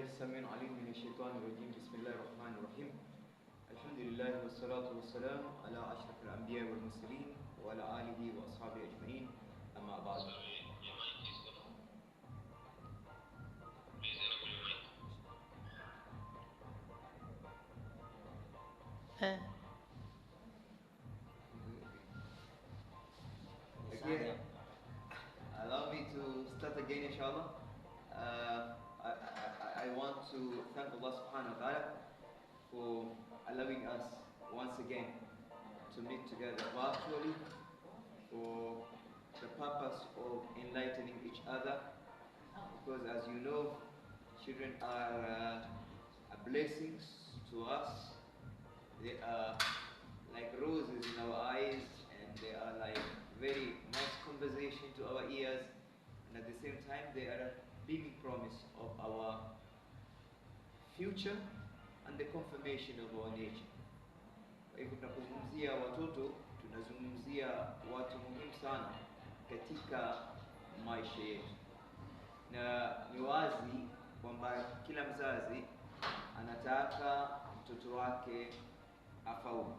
السميع العليم من الشيطان الرجيم. بسم الله الرحمن الرحيم. الحمد لله والصلاة والسلام على أشرف الأنبياء والمرسلين وعلى آله وأصحابه أجمعين. أما بعد. Again, allow me to start again, inshallah. I want to thank Allah subhanahu wa ta'ala for allowing us once again to meet together virtually for the purpose of enlightening each other, because as you know, children are blessings to us. They are like roses in our eyes, and they are like very nice conversation to our ears, and at the same time they are a big promise of our future and the confirmation of our nature. Kwa hivyo tunapozungumzia watoto, tunazungumzia watu muhimu sana katika maisha yetu, na ni wazi kwamba kila mzazi anataka mtoto wake afaulu.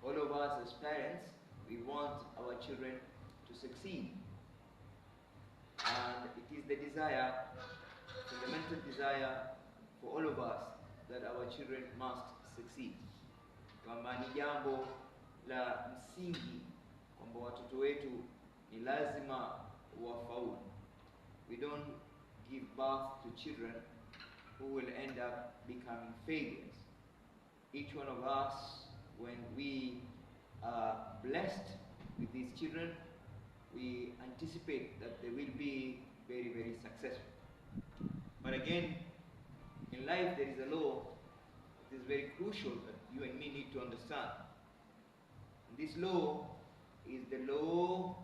All of us as parents, we want our children to succeed, and it is the desire, fundamental desire for all of us, that our children must succeed. Kwamba ni jambo la msingi kwamba watoto wetu ni lazima wafaulu. We don't give birth to children who will end up becoming failures. Each one of us, when we are blessed with these children, we anticipate that they will be very, very successful. But again, in life there is a law that is very crucial that you and me need to understand. And this law is the law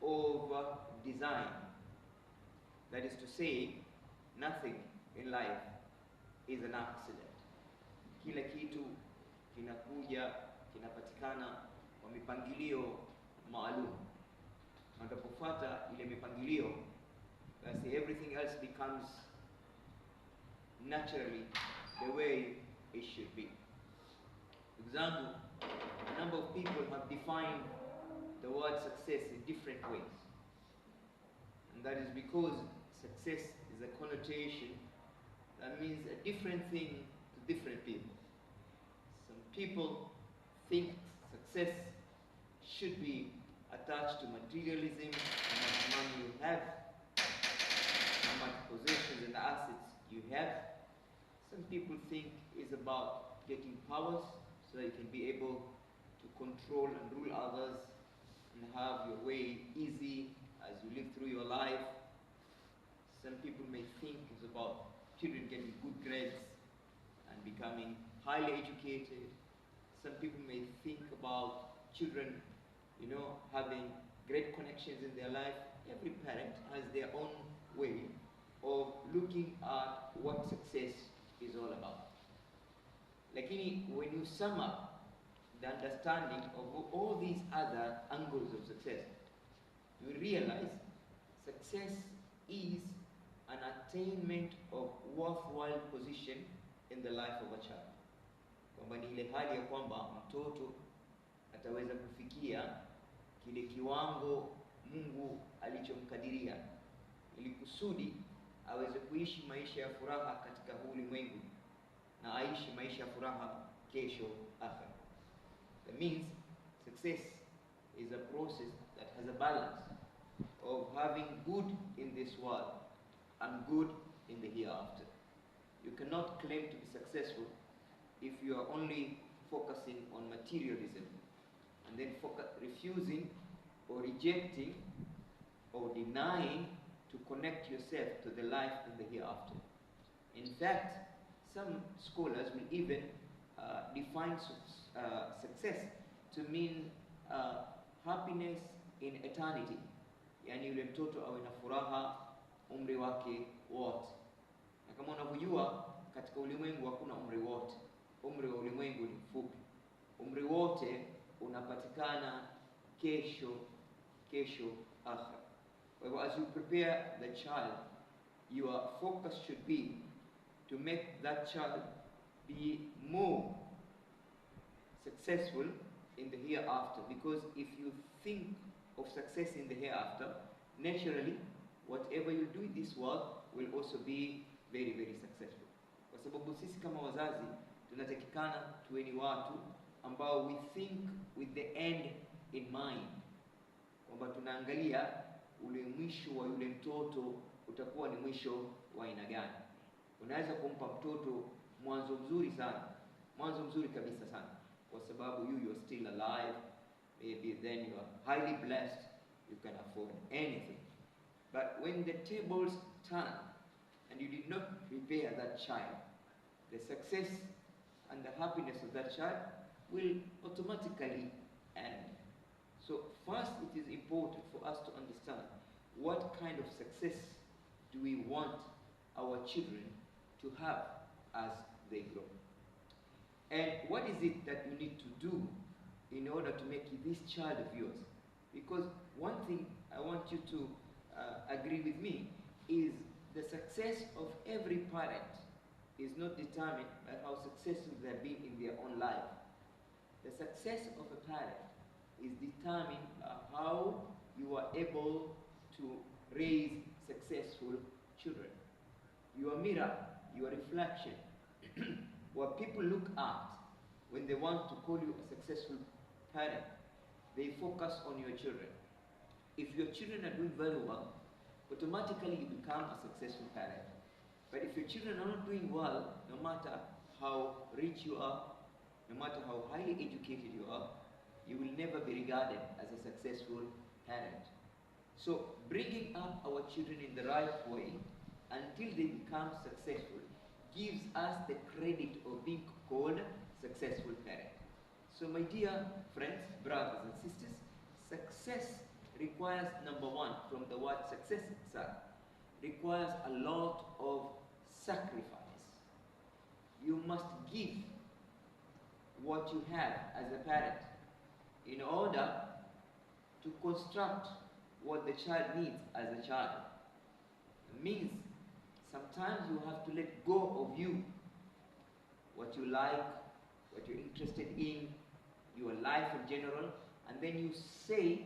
of design. That is to say, nothing in life is an accident. Kila kitu kinakuja, kinapatikana kwa mipangilio maalum. Unapofuata ile mipangilio, basi everything else becomes naturally the way it should be. For example, a number of people have defined the word success in different ways. And that is because success is a connotation that means a different thing to different people. Some people think success should be attached to materialism, how much money you have, how much possessions and assets you have. Some people think it's about getting powers so that you can be able to control and rule others and have your way easy as you live through your life. Some people may think it's about children getting good grades and becoming highly educated. Some people may think about children, having great connections in their life. Every parent has their own way of looking at what success is all about. Lakini when you sum up the understanding of all these other angles of success, you realize success is an attainment of worthwhile position in the life of a child. Kwamba ni ile hali ya kwamba mtoto ataweza kufikia kile kiwango Mungu alichomkadiria, ili kusudi aweze kuishi maisha ya furaha katika huu ulimwengu na aishi maisha ya furaha kesho akhera. That means success is a process that has a balance of having good in this world and good in the hereafter. You cannot claim to be successful if you are only focusing on materialism and then refusing or rejecting or denying to connect yourself to the life in the hereafter. In fact, some scholars will even define success to mean happiness in eternity. Yani yule mtoto awe na furaha umri wake wote. Na kama unavyojua, katika ulimwengu hakuna umri wote. Umri wa ulimwengu ni mfupi. Umri wote unapatikana kesho akhera. As you prepare the child, your focus should be to make that child be more successful in the hereafter. Because if you think of success in the hereafter, naturally, whatever you do in this world will also be very, very successful. Kwa sababu sisi kama wazazi tunatakikana tuwe ni watu ambao we think with the end in mind, kwamba tunaangalia ule mwisho wa yule mtoto utakuwa ni mwisho wa aina gani. Unaweza kumpa mtoto mwanzo mzuri sana, mwanzo mzuri kabisa sana, kwa sababu you are still alive, maybe then you are highly blessed, you can afford anything. But when the tables turn and you did not prepare that child, the success and the happiness of that child will automatically end. So first, it is important for us to understand what kind of success do we want our children to have as they grow. And what is it that you need to do in order to make this child of yours? Because one thing I want you to agree with me is the success of every parent is not determined by how successful they have been in their own life. The success of a parent is determined by how you are able to raise successful children. Your mirror, your reflection, what people look at when they want to call you a successful parent, they focus on your children. If your children are doing very well, automatically you become a successful parent. But if your children are not doing well, no matter how rich you are, no matter how highly educated you are, you will never be regarded as a successful parent. So bringing up our children in the right way until they become successful gives us the credit of being called successful parent. So my dear friends, brothers and sisters, success requires, number one, from the word success itself, requires a lot of sacrifice. You must give what you have as a parent in order to construct what the child needs as a child. It means sometimes you have to let go of you, what you like, what you're interested in, your life in general, and then you say,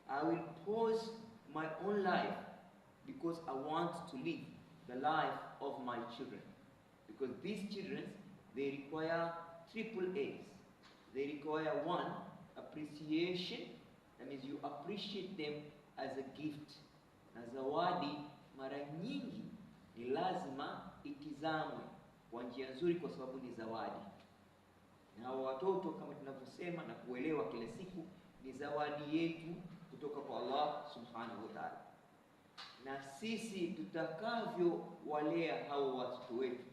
I will pause my own life because I want to live the life of my children. Because these children, they require triple A's. They require one, appreciation. That means you appreciate them as a gift. Na zawadi mara nyingi ni lazima itizamwe kwa njia nzuri kwa sababu ni zawadi. Na watoto kama tunavyosema na kuelewa kila siku ni zawadi yetu kutoka kwa Allah Subhanahu wa Ta'ala. Na sisi tutakavyo walea hao watoto wetu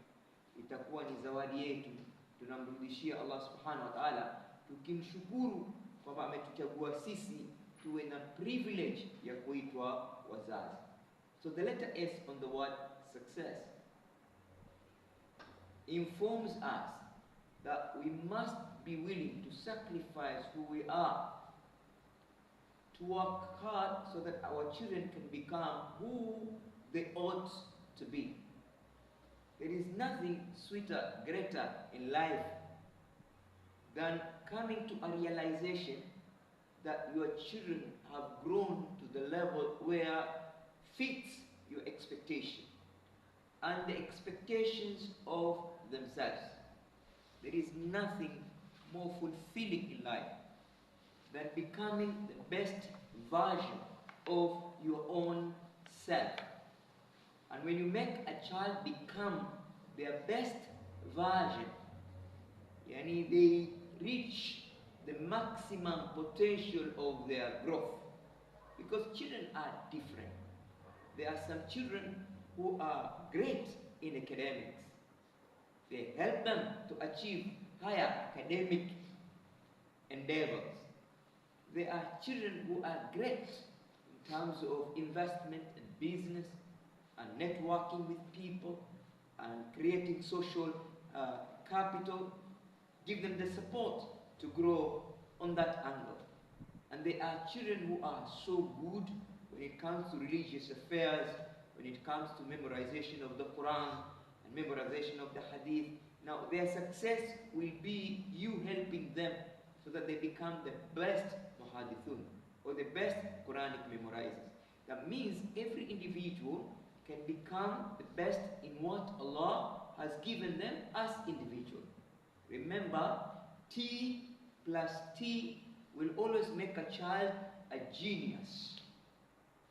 itakuwa ni zawadi yetu, tunamrudishia Allah Subhanahu wa Ta'ala tukimshukuru kwamba ametuchagua sisi tuwe na privilege ya kuitwa wazazi. So the letter S on the word success informs us that we must be willing to sacrifice who we are, to work hard so that our children can become who they ought to be. There is nothing sweeter, greater in life than coming to a realization that your children have grown to the level where fits your expectation and the expectations of themselves. There is nothing more fulfilling in life than becoming the best version of your own self. And when you make a child become their best version, yani they reach the maximum potential of their growth. Because children are different. There are some children who are great in academics. They help them to achieve higher academic endeavors. There are children who are great in terms of investment and business and networking with people and creating social capital. Give them the support to grow on that angle. And there are children who are so good when it comes to religious affairs, when it comes to memorization of the Quran, and memorization of the hadith. Now their success will be you helping them so that they become the best muhadithun or the best Quranic memorizers. That means every individual can become the best in what Allah has given them as individual. Remember, T plus T will always make a child a genius.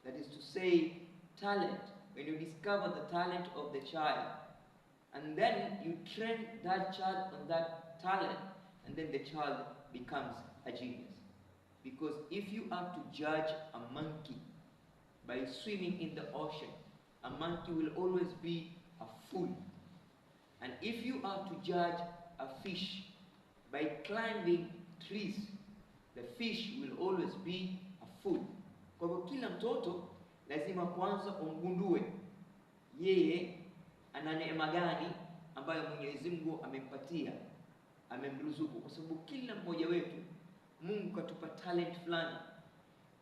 That is to say, talent. When you discover the talent of the child, and then you train that child on that talent, and then the child becomes a genius. Because if you are to judge a monkey by swimming in the ocean, a monkey will always be a fool. And if you are to judge a fish by climbing trees, the fish will always be a fool. Kwa hivyo kila mtoto lazima kwanza umgundue yeye ana neema gani ambayo Mwenyezi Mungu amempatia, amemruzuku, kwa sababu kila mmoja wetu Mungu katupa talent fulani.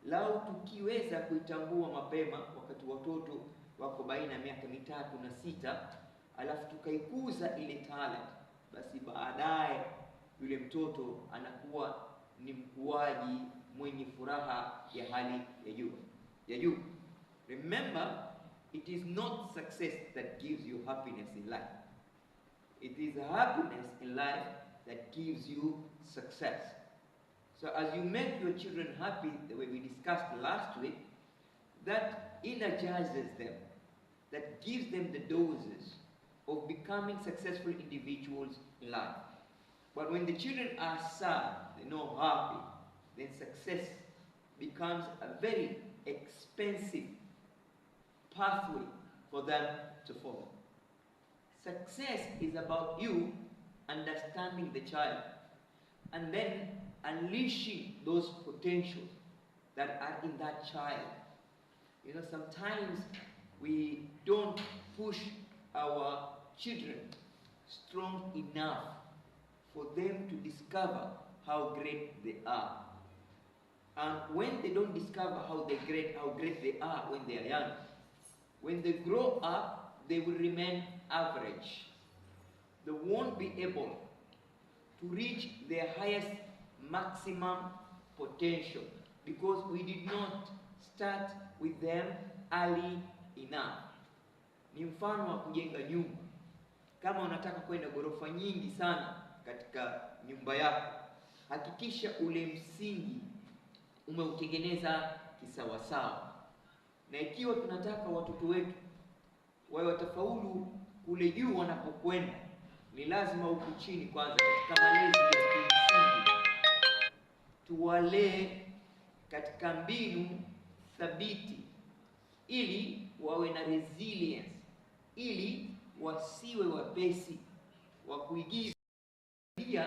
Lau tukiweza kuitambua mapema wakati watoto wako baina ya miaka 3 na 6, alafu tukaikuza ile talent, basi baadaye yule mtoto anakuwa ni mkuaji mwenye furaha ya hali ya juu. Remember, it is not success that gives you happiness in life. It is happiness in life that gives you success. So as you make your children happy, the way we discussed last week, that energizes them, that gives them the doses of becoming successful individuals in life. But when the children are sad, they're not happy, then success becomes a very expensive pathway for them to follow. Success is about you understanding the child and then unleashing those potentials that are in that child. You know, sometimes we don't push our children strong enough for them to discover how great they are. And when they don't discover how great they are when they are young, when they grow up, they will remain average. They won't be able to reach their highest maximum potential because we did not start with them early enough. Ni mfano wa kujenga nyumba. Kama unataka kwenda ghorofa nyingi sana katika nyumba yako, hakikisha ule msingi umeutengeneza kisawasawa. Na ikiwa tunataka watoto wetu wawe watafaulu kule juu wanapokwenda, ni lazima huku chini kwanza katika malezi ya kimsingi tuwalee katika mbinu thabiti ili wawe na resilience, ili wasiwe wapesi wa kuigiza. Pia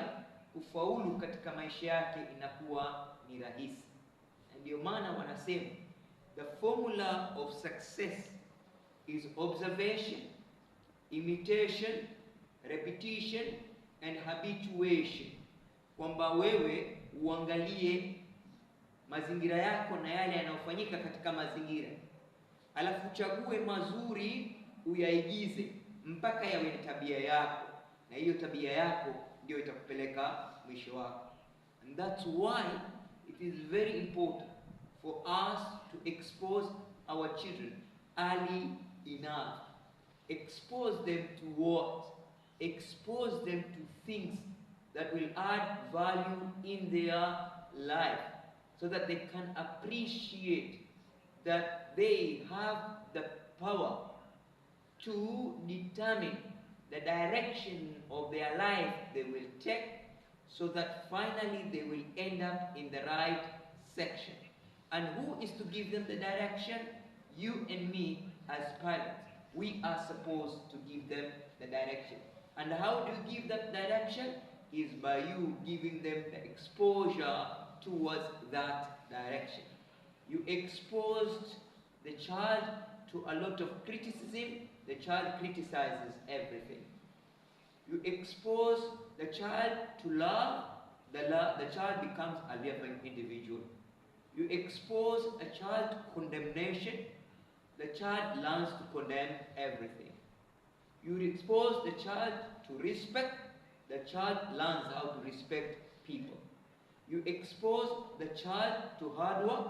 kufaulu katika maisha yake inakuwa ni rahisi. Ndio maana wanasema the formula of success is observation, imitation, repetition and habituation. Kwamba wewe uangalie mazingira yako na yale yanayofanyika katika mazingira, alafu uchague mazuri uyaigize mpaka yawe ni tabia yako, na hiyo tabia yako ndio itakupeleka mwisho wako. And that's why it is very important for us to expose our children early enough. Expose them to what? Expose them to things that will add value in their life so that they can appreciate that they have the power to determine the direction of their life they will take, so that finally they will end up in the right section. And who is to give them the direction? You and me as parents. We are supposed to give them the direction. And how do you give that direction? Is by you giving them the exposure towards that direction. You exposed the child to a lot of criticism, the child criticizes everything. You expose the child to love, the child becomes a loving individual. You expose a child to condemnation, the child learns to condemn everything. You expose the child to respect, the child learns how to respect people. You expose the child to hard work,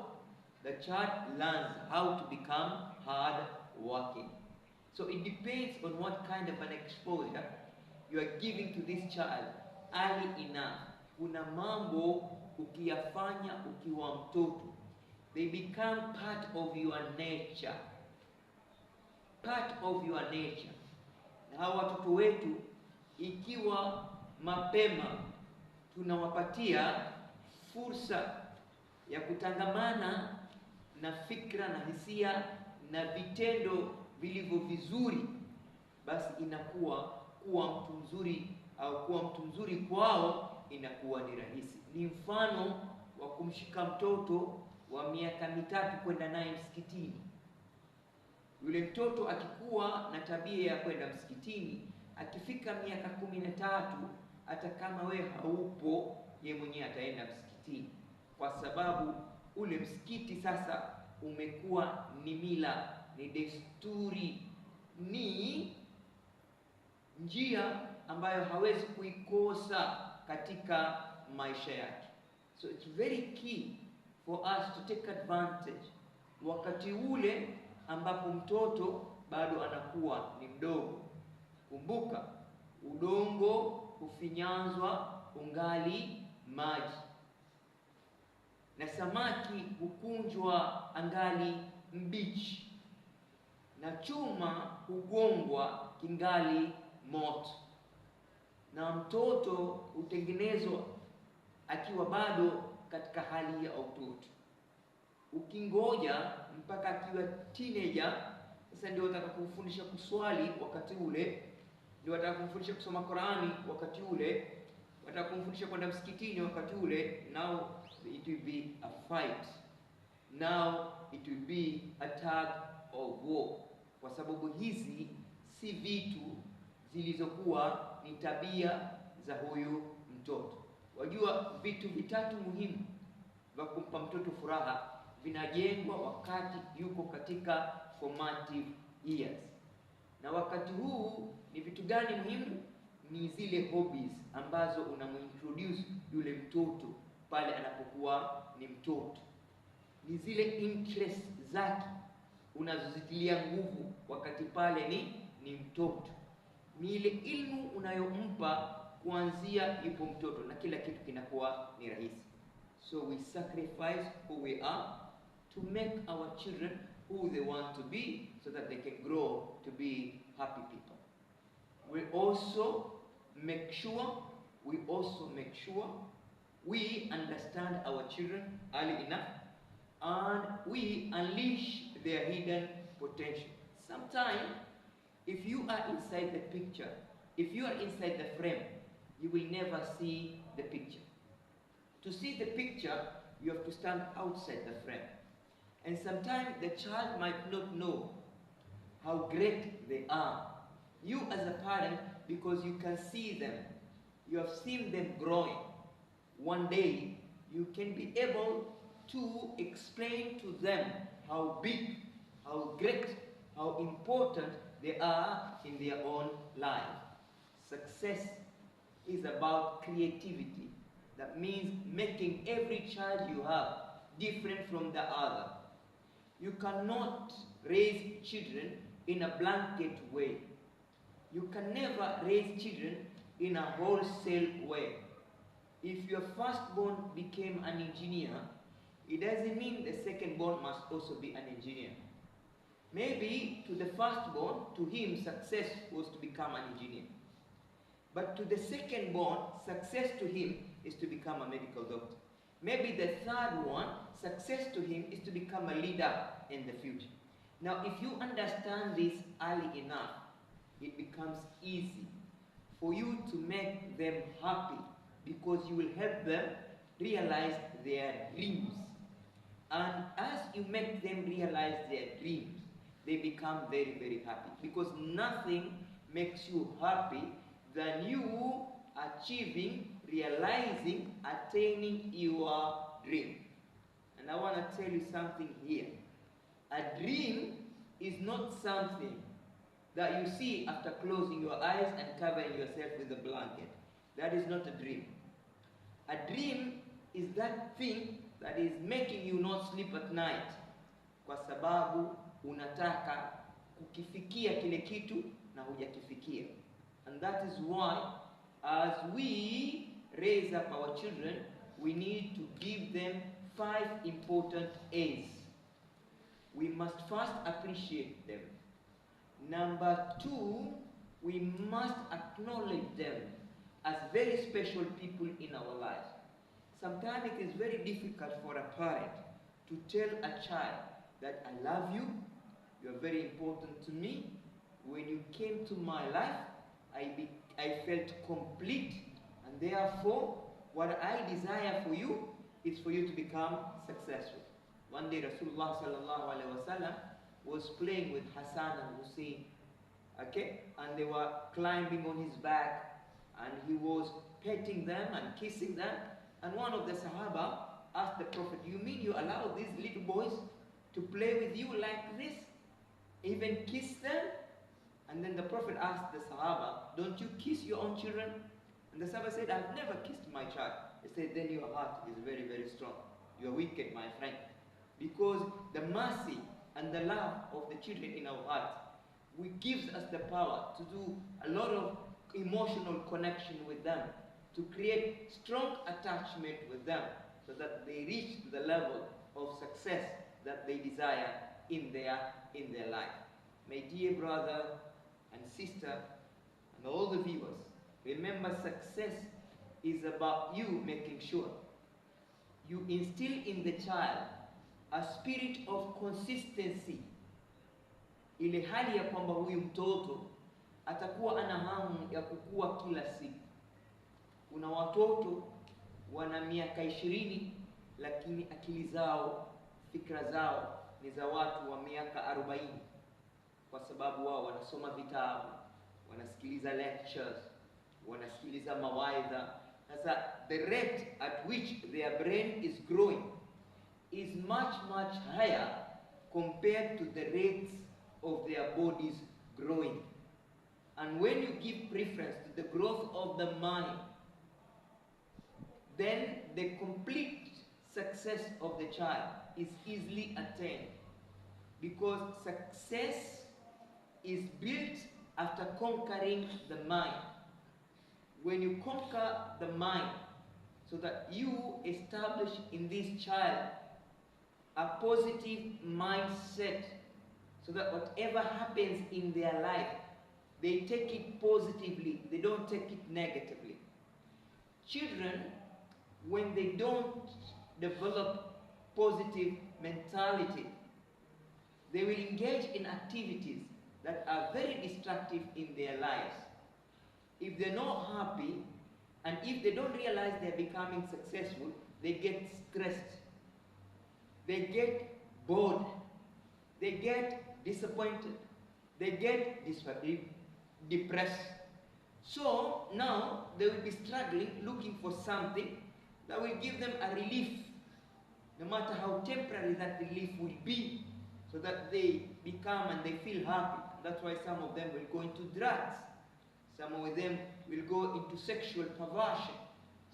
the child learns how to become hard working. So it depends on what kind of an exposure you are giving to this child early enough. Kuna mambo ukiyafanya ukiwa mtoto, they become part of your nature. Part of your nature. Na hawa watoto wetu, ikiwa mapema tunawapatia fursa ya kutangamana na fikra na hisia na vitendo vilivyo vizuri, basi inakuwa kuwa mtu mzuri au kuwa mtu mzuri kwao inakuwa ni rahisi. Ni mfano wa kumshika mtoto wa miaka 3 kwenda naye msikitini. Yule mtoto akikuwa na tabia ya kwenda msikitini, akifika miaka 13, hata kama we haupo, ye mwenyewe ataenda msikitini, kwa sababu ule msikiti sasa umekuwa ni mila, ni desturi, ni njia ambayo hawezi kuikosa katika maisha yake. So it's very key for us to take advantage wakati ule ambapo mtoto bado anakuwa ni mdogo. Kumbuka, udongo hufinyanzwa ungali maji, na samaki hukunjwa angali mbichi, na chuma hugongwa kingali moto, na mtoto hutengenezwa akiwa bado katika hali ya utoto. Ukingoja mpaka akiwa teenager, sasa ndio wataka kumfundisha kuswali wakati ule, ndio wataka kumfundisha kusoma Qur'ani wakati ule, wataka kumfundisha kwenda msikitini wakati ule. Now it will be a fight, now it will be a tug of war, kwa sababu hizi si vitu zilizokuwa ni tabia za huyu mtoto. Wajua, vitu vitatu muhimu vya kumpa mtoto furaha vinajengwa wakati yuko katika formative years. Na wakati huu ni vitu gani muhimu? Ni zile hobbies ambazo unamintroduce yule mtoto pale anapokuwa ni mtoto. Ni zile interests zake unazozitilia nguvu wakati pale ni mtoto. Ni ile ilmu unayompa kuanzia yupo mtoto, na kila kitu kinakuwa ni rahisi. So we sacrifice who we are to make our children who they want to be, so that they can grow to be happy people. We also make sure we understand our children early enough, and we unleash their hidden potential. Sometimes, if you are inside the picture, if you are inside the frame, you will never see the picture. To see the picture, you have to stand outside the frame. And sometimes the child might not know how great they are. You as a parent, because you can see them, you have seen them growing. One day, you can be able to explain to them how big, how great, how important they are in their own life. Success is about creativity. That means making every child you have different from the other. You cannot raise children in a blanket way. You can never raise children in a wholesale way. If your firstborn became an engineer, it doesn't mean the secondborn must also be an engineer. Maybe to the firstborn, to him, success was to become an engineer. But to the secondborn, success to him is to become a medical doctor. Maybe the third one, success to him is to become a leader in the future. Now, if you understand this early enough, it becomes easy for you to make them happy, because you will help them realize their dreams. And as you make them realize their dreams, they become very, very happy, because nothing makes you happy than you achieving, realizing, attaining your dream. And I want to tell you something here. A dream is not something that you see after closing your eyes and covering yourself with a blanket. That is not a dream. A dream is that thing that is making you not sleep at night, kwa sababu unataka kukifikia kile kitu na hujakifikia. And that is why, as we raise up our children, we need to give them 5 important A's. We must first appreciate them. Number 2, we must acknowledge them as very special people in our lives. Sometimes it is very difficult for a parent to tell a child that I love you, you are very important to me. When you came to my life, I felt complete, and therefore what I desire for you is for you to become successful. One day Rasulullah sallallahu alaihi wasallam was playing with Hassan and Hussein, okay, and they were climbing on his back, and he was petting them and kissing them. And one of the Sahaba asked the Prophet, you mean you allow these little boys to play with you like this? Even kiss them? And then the Prophet asked the Sahaba, don't you kiss your own children? And the Sahaba said, I've never kissed my child. He said, then your heart is very, very strong. You are wicked, my friend. Because the mercy and the love of the children in our hearts, which gives us the power to do a lot of emotional connection with them, to create strong attachment with them, so that they reach the level of success that they desire in their life. My dear brother and sister and all the viewers, remember, success is about you making sure you instill in the child a spirit of consistency, ile hali ya kwamba huyu mtoto atakuwa ana hamu ya kukua kila siku. Kuna watoto wana miaka 20 lakini akili zao, fikra zao ni za watu wa miaka 40, kwa sababu wao wanasoma vitabu, wanasikiliza lectures, wanasikiliza mawaidha. Sasa the rate at which their brain is growing is much higher compared to the rates of their bodies growing. And when you give preference to the growth of the mind, then the complete success of the child is easily attained, because success is built after conquering the mind. When you conquer the mind, so that you establish in this child a positive mindset, so that whatever happens in their life, they take it positively, they don't take it negatively. Children, when they don't develop positive mentality, they will engage in activities that are very destructive in their lives. If they're not happy, and if they don't realize they're becoming successful, they get stressed, they get bored, they get disappointed, they get depressed. So now they will be struggling, looking for something that will give them a relief, no matter how temporary that relief will be, so that they become and they feel happy. That's why some of them will go into drugs, some of them will go into sexual perversion,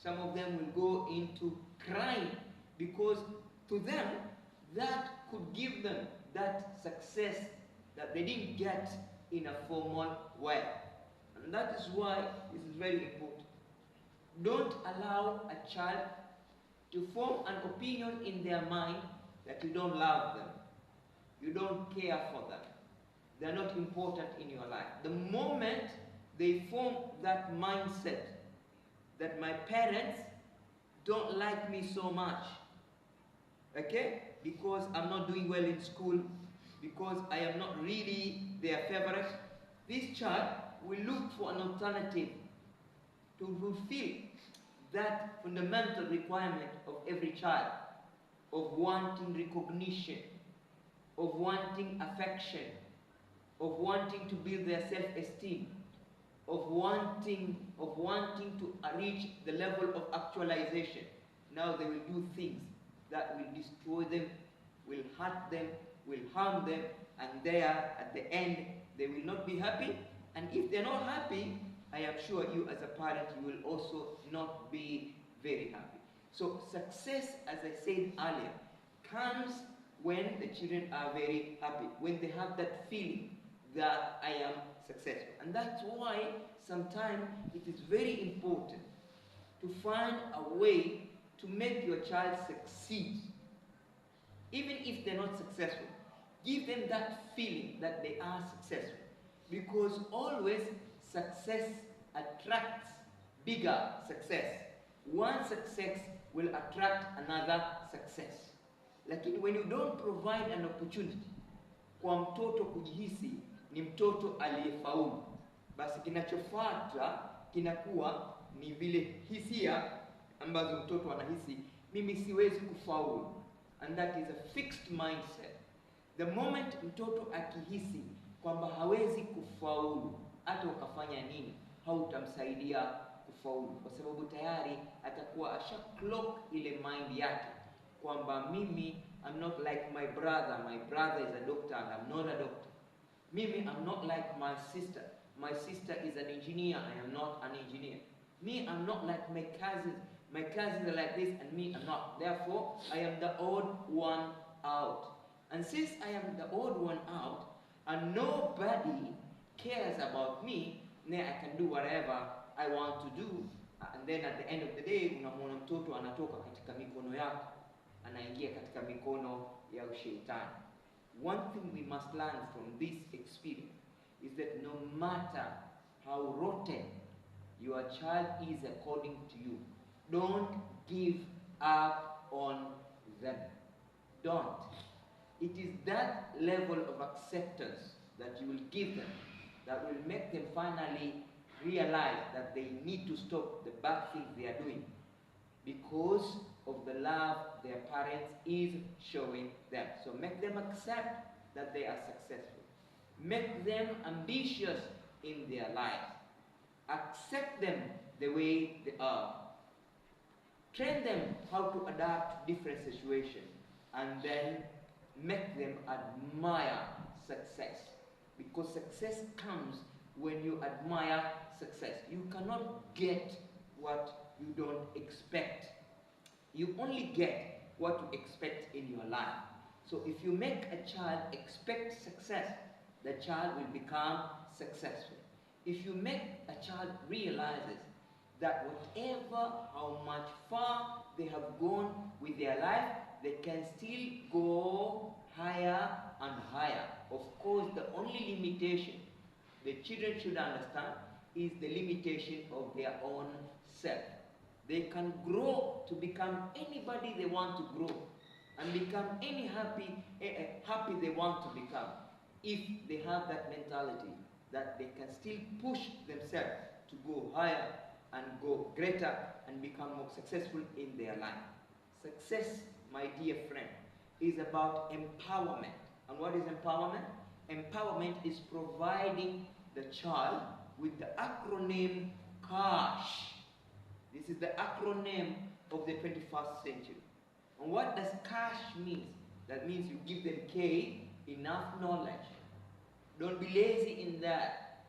some of them will go into crime, because to them that could give them that success that they didn't get in a formal way. And that is why this is very important. Don't allow a child to form an opinion in their mind that you don't love them, you don't care for them, they're not important in your life. The moment they form that mindset that my parents don't like me so much, okay, because I'm not doing well in school, because I am not really their favorite, this child will look for an alternative to fulfill that fundamental requirement of every child, of wanting recognition, of wanting affection, of wanting to build their self-esteem, of wanting to reach the level of actualization. Now they will do things that will destroy them, will hurt them, will harm them, and there at the end they will not be happy. And if they're not happy, I am sure you as a parent, you will also not be very happy. So success, as I said earlier, comes when the children are very happy, when they have that feeling that I am successful. And that's why sometimes it is very important to find a way to make your child succeed. Even if they're not successful, give them that feeling that they are successful. Because always success attracts bigger success. One success will attract another success. Lakini when you don't provide an opportunity kwa mtoto kujihisi ni mtoto aliyefaulu, basi kinachofuata kinakuwa ni vile hisia ambazo mtoto anahisi, mimi siwezi kufaulu. And that is a fixed mindset. The moment mtoto akihisi kwamba hawezi kufaulu, hata ukafanya nini, hautamsaidia kufaulu, kwa sababu tayari atakuwa asha clock ile mind yake kwamba mimi, I'm not like my brother is a doctor and I'm not a doctor. Mimi, I'm not like my sister is an engineer, I am not an engineer. Me, I'm not like my cousins are like this and me, I'm not. Therefore, I am the odd one out. And since I am the odd one out and nobody cares about me, then I can do whatever I want to do. And then at the end of the day, unamwona mtoto anatoka katika mikono yako, anaingia katika mikono ya ushetani. One thing we must learn from this experience is that no matter how rotten your child is according to you, don't give up on them. Don't. It is that level of acceptance that you will give them that will make them finally realize that they need to stop the bad things they are doing because of the love their parents is showing them. So make them accept that they are successful. Make them ambitious in their lives. Accept them the way they are. Train them how to adapt different situations, and then make them admire success. Because success comes when you admire success. You cannot get what you don't expect. You only get what you expect in your life. So if you make a child expect success, the child will become successful. If you make a child realizes that whatever, how much far they have gone with their life, they can still go higher and higher. Of course, the only limitation the children should understand is the limitation of their own self. They can grow to become anybody they want to grow and become any happy they want to become if they have that mentality that they can still push themselves to go higher and go greater and become more successful in their life. Success, my dear friend, is about empowerment. And what is empowerment? Empowerment is providing the child with the acronym CASH. This is the acronym of the 21st century. And what does CASH mean? That means you give them K, enough knowledge. Don't be lazy in that.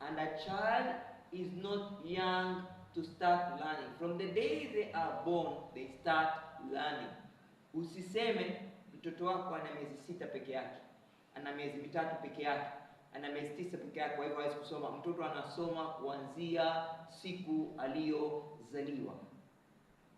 And a child is not young to start learning. From the day they are born, they start learning. Usiseme mtoto wako ana miezi 6 peke yake, ana miezi 3 peke yake, ana miezi 9 peke yake, kwa hivyo hawezi kusoma. Mtoto anasoma kuanzia siku aliyozaliwa.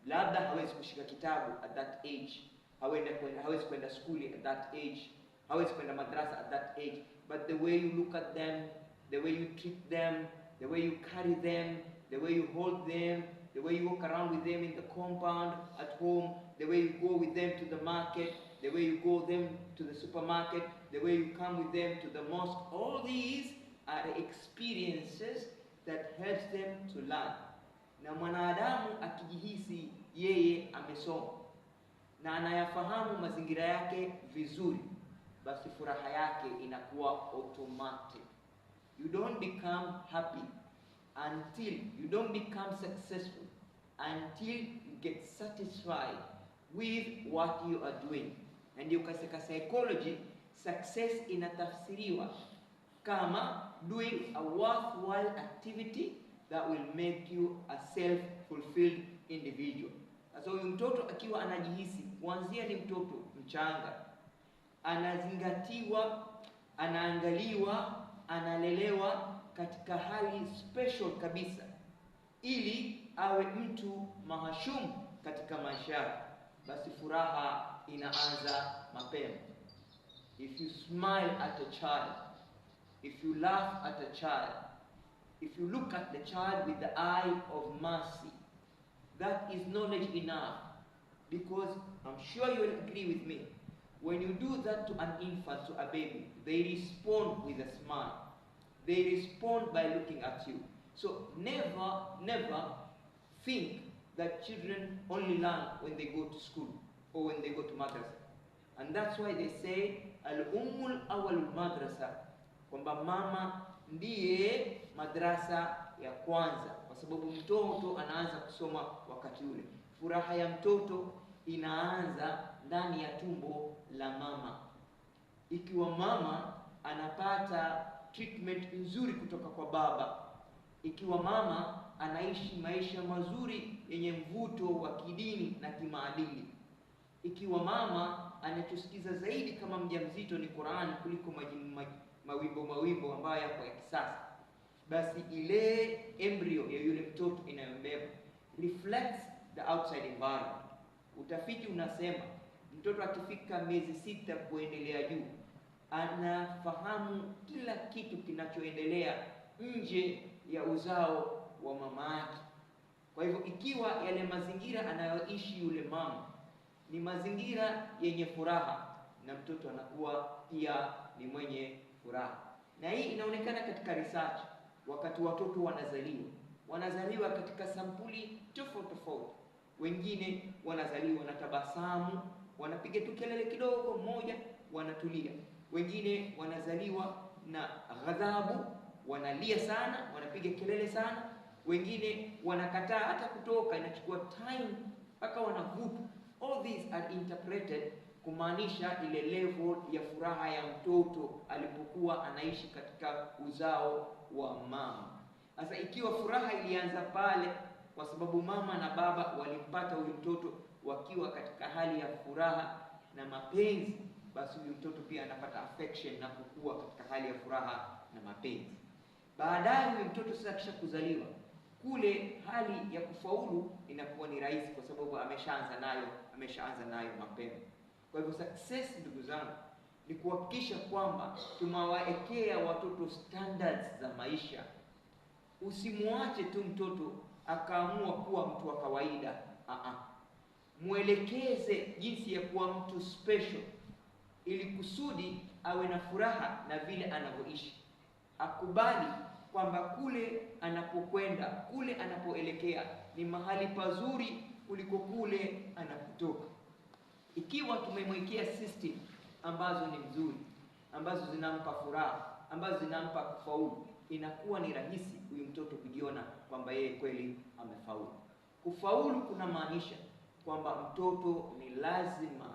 Labda hawezi kushika kitabu at that age, hawezi kwenda skuli at that age, hawezi kwenda madrasa at that age, but the way you look at them, the way you treat them, the way you carry them, the way you hold them, the way you walk around with them in the compound, at home, the way you go with them to the market, the way you go them to the supermarket, the way you come with them to the mosque, all these are experiences that helps them to learn. Na mwanadamu akijihisi yeye amesoma na anayafahamu mazingira yake vizuri, basi furaha yake inakuwa automatic. You don't become happy until you don't become successful until you get satisfied with what you are doing. And you kaseka psychology, success inatafsiriwa kama doing a worthwhile activity that will make you a self-fulfilled individual. Sasa huyu mtoto akiwa anajihisi kuanzia ni mtoto mchanga, anazingatiwa, anaangaliwa, analelewa katika hali special kabisa ili awe mtu mahashum katika maisha yake, basi furaha inaanza mapema. If you smile at a child, if you laugh at a child, if you look at the child with the eye of mercy, that is knowledge enough. Because I'm sure you will agree with me, when you do that to an infant, to a baby, they respond with a smile. They respond by looking at you. So never think that children only learn when they go to school or when they go to madrasa. And that's why they say al-ummul awwalul madrasa, kwamba mama ndiye madrasa ya kwanza, kwa sababu mtoto anaanza kusoma wakati ule. Furaha ya mtoto inaanza ndani ya tumbo la mama. Ikiwa mama anapata treatment nzuri kutoka kwa baba, ikiwa mama anaishi maisha mazuri yenye mvuto wa kidini na kimaadili, ikiwa mama anachosikiza zaidi kama mjamzito ni Qur'an kuliko mawimbo ambayo yako ya kisasa, basi ile embryo ya yule mtoto inayombeba reflects the outside environment. Utafiti unasema mtoto akifika miezi 6 kuendelea juu anafahamu kila kitu kinachoendelea nje ya uzao wa mama yake. Kwa hivyo ikiwa yale mazingira anayoishi yule mama ni mazingira yenye furaha, na mtoto anakuwa pia ni mwenye furaha. Na hii inaonekana katika research. Wakati watoto wanazaliwa katika sampuli tofauti. Wengine wanazaliwa na tabasamu, wanapiga tu kelele kidogo moja, wanatulia. Wengine wanazaliwa na ghadhabu, wanalia sana, wanapiga kelele sana. Wengine wanakataa hata kutoka, inachukua time mpaka wanavuta. All these are interpreted kumaanisha ile level ya furaha ya mtoto alipokuwa anaishi katika uzao wa mama. Sasa ikiwa furaha ilianza pale kwa sababu mama na baba walimpata huyu mtoto wakiwa katika hali ya furaha na mapenzi, basi huyu mtoto pia anapata affection na kukua katika hali ya furaha na mapenzi. Baadaye huyu mtoto sasa kisha kuzaliwa, kule hali ya kufaulu inakuwa ni rahisi kwa sababu ameshaanza nayo mapema. Kwa hivyo success, ndugu zangu, ni kuhakikisha kwamba tumewaekea watoto standards za maisha. Usimwache tu mtoto akaamua kuwa mtu wa kawaida. Mwelekeze jinsi ya kuwa mtu special ili kusudi awe na furaha na vile anavyoishi. Akubali kwamba kule anapokwenda, kule anapoelekea ni mahali pazuri kuliko kule anapotoka. Ikiwa tumemwekea system ambazo ni nzuri, ambazo zinampa furaha, ambazo zinampa kufaulu, inakuwa ni rahisi huyu mtoto kujiona kwamba yeye kweli amefaulu. Kufaulu kuna maanisha kwamba mtoto ni lazima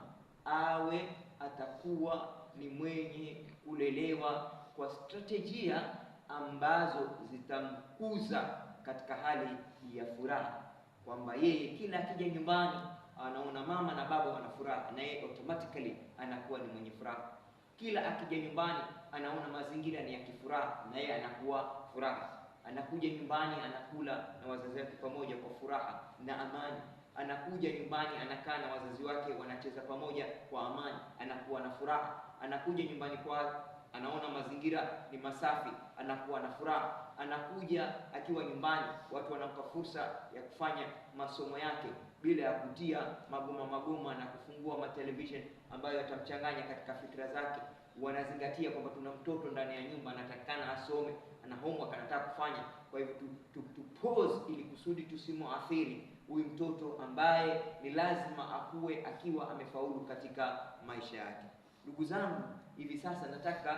atakuwa ni mwenye kulelewa kwa strategia ambazo zitamkuza katika hali ya furaha, kwamba yeye kila akija nyumbani anaona mama na baba wana furaha, na yeye automatically anakuwa ni mwenye furaha. Kila akija nyumbani anaona mazingira ni ya kifuraha, na yeye anakuwa furaha. Anakuja nyumbani anakula na wazazi wake pamoja kwa furaha na amani. Anakuja nyumbani anakaa na wazazi wake wanacheza pamoja kwa amani, anakuwa na furaha. Anakuja nyumbani kwa anaona mazingira ni masafi, anakuwa na furaha. Anakuja akiwa nyumbani watu wanampa fursa ya kufanya masomo yake bila ya kutia magoma na kufungua matelevision ambayo yatamchanganya katika fikra zake. Wanazingatia kwamba tuna mtoto ndani ya nyumba, anatakana asome, ana homework anataka kufanya. Kwa hivyo tu pause ili kusudi tusimuathiri huyu mtoto ambaye ni lazima akue akiwa amefaulu katika maisha yake. Ndugu zangu, hivi sasa nataka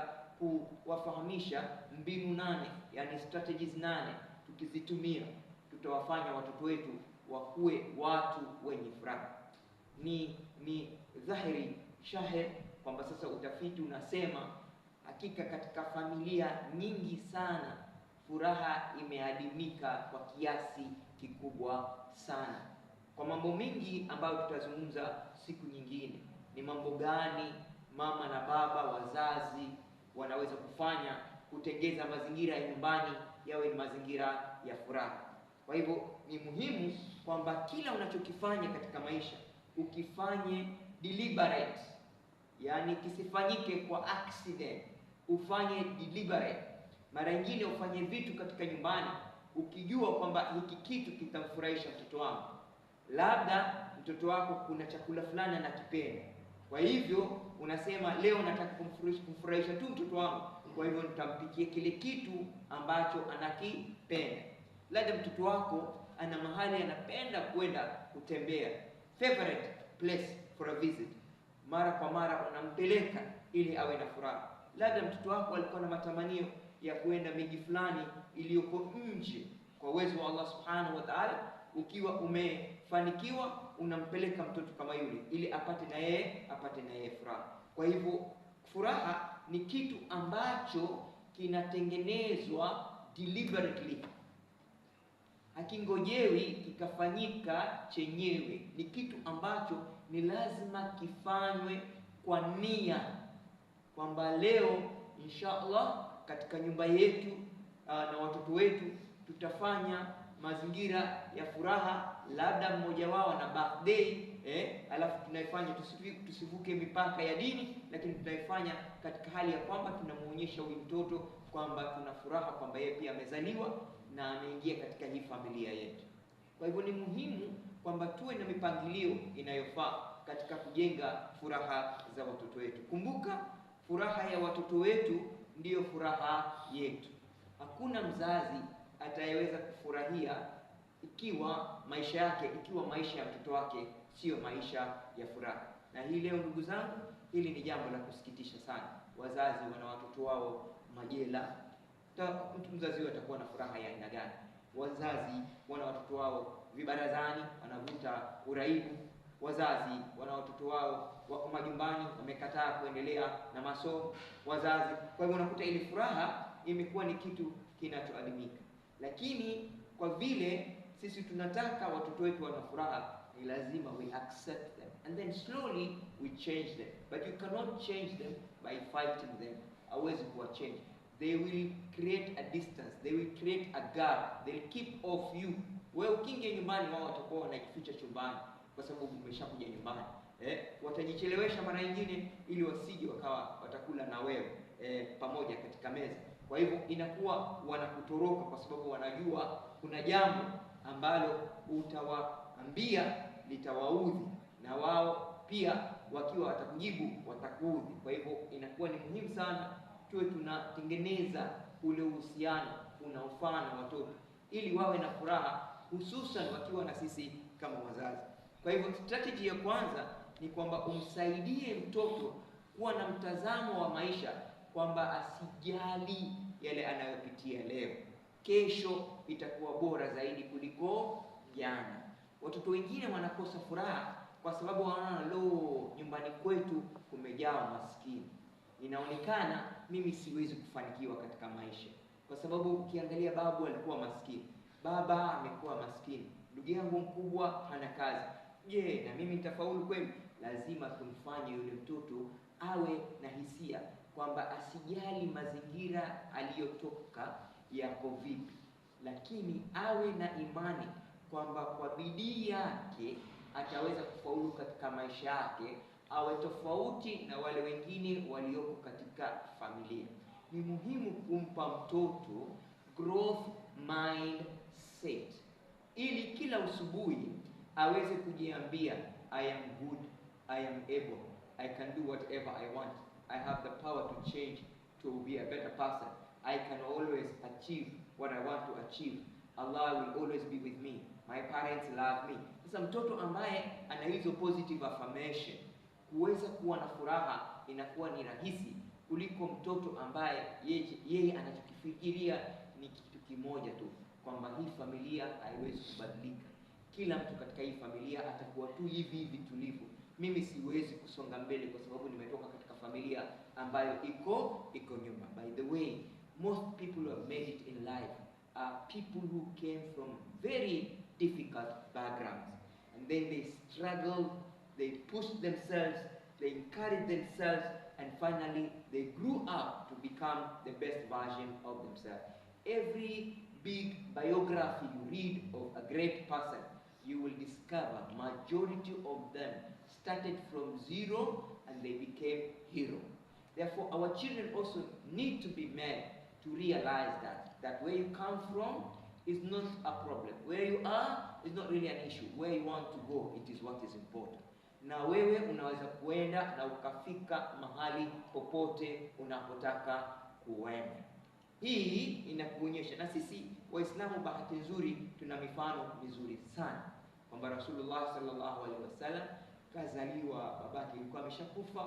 kuwafahamisha mbinu 8, yani strategies 8. Tukizitumia tutawafanya watoto wetu wakuwe watu wenye furaha. Ni dhahiri shahir kwamba sasa utafiti unasema hakika katika familia nyingi sana furaha imeadimika kwa kiasi kikubwa sana. Kwa mambo mengi ambayo tutazungumza siku nyingine, ni mambo gani mama na baba, wazazi wanaweza kufanya kutengeza mazingira ya nyumbani yawe ni mazingira ya furaha. Kwa hivyo ni muhimu kwamba kila unachokifanya katika maisha ukifanye deliberate, yani kisifanyike kwa accident, ufanye deliberate. Mara nyingine ufanye vitu katika nyumbani ukijua kwamba hiki kitu kitamfurahisha mtoto wangu. Labda mtoto wako kuna chakula fulani anakipenda, kwa hivyo unasema leo nataka kumfurahisha tu mtoto wangu, kwa hivyo nitampikia kile kitu ambacho anakipenda. Labda mtoto wako ana mahali anapenda kwenda kutembea, favorite place for a visit, mara kwa mara unampeleka ili awe na furaha. Labda mtoto wako alikuwa na matamanio ya kwenda miji fulani iliyoko nje, kwa uwezo wa Allah subhanahu wa ta'ala, ukiwa umefanikiwa unampeleka mtoto kama yule ili apate na yeye furaha. Kwa hivyo furaha ni kitu ambacho kinatengenezwa deliberately, hakingojewi kikafanyika chenyewe. Ni kitu ambacho ni lazima kifanywe kwa nia, kwamba leo inshallah katika nyumba yetu na watoto wetu tutafanya mazingira ya furaha. Labda mmoja wao na birthday, alafu tunaifanya tusivuke mipaka ya dini, lakini tunaifanya katika hali ya kwamba tunamuonyesha huyu mtoto kwamba tuna furaha kwamba yeye pia amezaliwa na ameingia katika hii familia yetu. Kwa hivyo ni muhimu kwamba tuwe na mipangilio inayofaa katika kujenga furaha za watoto wetu. Kumbuka, furaha ya watoto wetu ndiyo furaha yetu. Hakuna mzazi atayeweza kufurahia ikiwa maisha ya mtoto wake sio maisha ya furaha. Na hii leo, ndugu zangu, hili ni jambo la kusikitisha sana. Wazazi wana watoto wao majela. Mzazi huyo atakuwa na furaha ya aina gani? Wazazi wana watoto wao vibarazani wanavuta uraibu. Wazazi wana watoto wao wako majumbani wamekataa kuendelea na masomo. Wazazi, kwa hivyo unakuta ile furaha imekuwa ni kitu kinachoadimika. Lakini kwa vile sisi tunataka watoto wetu wana furaha, ni lazima we accept them and then slowly we change them. But you cannot change them by fighting them. Hawezi kuwa change. They will create a distance, they will create a gap, they'll keep off you. Wewe ukiingia nyumbani, wao watakuwa wanajificha chumbani kwa sababu umeshakuja nyumbani. Watajichelewesha mara nyingine ili wasije wakawa watakula na wewe pamoja katika meza. Kwa hivyo inakuwa wanakutoroka kwa sababu wanajua kuna jambo ambalo utawaambia litawaudhi, na wao pia wakiwa watakujibu watakuudhi. Kwa hivyo inakuwa ni muhimu sana tuwe tunatengeneza ule uhusiano unaofaa na watoto ili wawe na furaha, hususan wakiwa na sisi kama wazazi. Kwa hivyo strategy ya kwanza ni kwamba umsaidie mtoto kuwa na mtazamo wa maisha, kwamba asijali yale anayopitia leo, kesho itakuwa bora zaidi kuliko jana. Watoto wengine wanakosa furaha kwa sababu wanaona nyumbani kwetu kumejaa maskini, inaonekana mimi siwezi kufanikiwa katika maisha, kwa sababu ukiangalia babu alikuwa maskini, baba amekuwa maskini, ndugu yangu mkubwa hana kazi. Je, na mimi nitafaulu kweli? Lazima tumfanye yule mtoto awe na hisia kwamba asijali mazingira aliyotoka yako vipi, lakini awe na imani kwamba kwa bidii yake ataweza kufaulu katika maisha yake, awe tofauti na wale wengine walioko katika familia. Ni muhimu kumpa mtoto growth mindset ili kila asubuhi aweze kujiambia, I am good, I am able, I can do whatever I want, I have the power to change to be a better person, I can always achieve what I want to achieve, Allah will always be with me, my parents love me. Sasa mtoto ambaye ana hizo positive affirmation, kuweza kuwa na furaha inakuwa ni rahisi kuliko mtoto ambaye yeye anachokifikiria ni kitu kimoja tu, kwamba hii familia haiwezi kubadilika, kila mtu katika hii familia atakuwa tu hivi tulivyo, mimi siwezi kusonga mbele kwa sababu nimetoka katika familia familia ambayo iko nyuma. By the way, most people who have made it in life are people who came from very difficult backgrounds, and then they struggled, they pushed themselves, they encouraged themselves, and finally they grew up to become the best version of themselves. Every big biography you read of a great person, you will discover majority of them started from zero and they became heroes. Therefore, our children also need to be made to realize that where you come from is not a problem. Where you are is not really an issue. Where you want to go, it is what is important. Na wewe unaweza kuenda na ukafika mahali popote unapotaka kuenda. Hii inakuonyesha, na sisi Waislamu bahati nzuri tuna mifano mizuri sana, kwamba Rasulullah sallallahu alaihi wasallam kazaliwa, babake alikuwa ameshakufa,